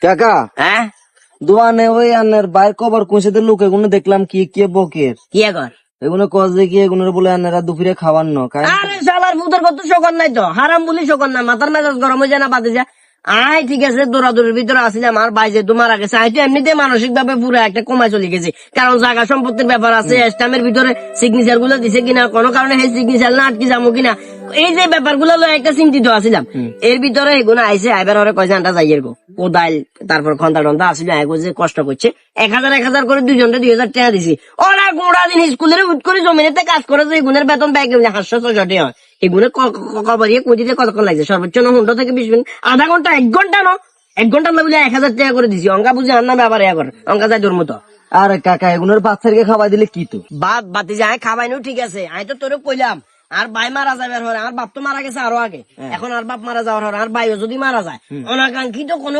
কাকা হ্যাঁ দোয়ানে ওই আন্নের বাইর কবার কুঁচেদের লোক এগুলো দেখলাম কি কি বকের কি কর এগুলো কজ দেখি এগুলো বলে আন্নারা দুপুরে খাওয়ার ন খায় আরে শালার ভূতের কত শোকন নাই তো হারাম বলি শোকন নাই মাথার মেজাজ গরম হয়ে যায় না বাদে যা আয় ঠিক আছে দৌড়াদৌড়ির ভিতরে আসিলাম আর বাইরে তোমার আগে আয় তো এমনিতে মানসিক ভাবে পুরো একটা কমায় চলে গেছে কারণ জায়গা সম্পত্তির ব্যাপার আছে স্টামের ভিতরে সিগনেচার গুলো দিছে কিনা কোনো কারণে সেই সিগনেচার না আটকে যাবো কিনা এই যে ব্যাপারগুলো একটা চিন্তিত আছিলাম এর ভিতরে এগুলো আইসে আইবার ওরে কয়জন আনটা যাই এরকম কোদাইল তারপর খন্তা টন্তা আসিল যে কষ্ট করছে 1000 করে 2 জনটা 2000 টাকা দিছি ওরা গোড়া দিন স্কুলের উঠ করে জমিনেতে কাজ করে যে এগুনের বেতন ব্যয় 500-600 টাকা হয় এগুলো কবরিয়ে কুঁজিতে কতক্ষণ লাগছে সর্বোচ্চ 9 থেকে 20 মিনিট আধা ঘন্টা 1 ঘন্টা না 1 ঘন্টা না বলে 1000 টাকা করে দিছি অঙ্কা বুঝে আন্না ব্যাপার করে অঙ্কা যায় তোর মতো আরে কাকা এগুলোর বাচ্চাকে খাওয়াই দিলে কি তো বাদ বাতি যায় খাবাইনো ঠিক আছে আমি তো তোরে কইলাম আর ভাই মারা যাবে আর বাপ তো মারা গেছে আরো আগে এখন আর বাপ মারা যাওয়ার আর ভাইও যদি মারা যায় অনাকাঙ্ক্ষিত কোনো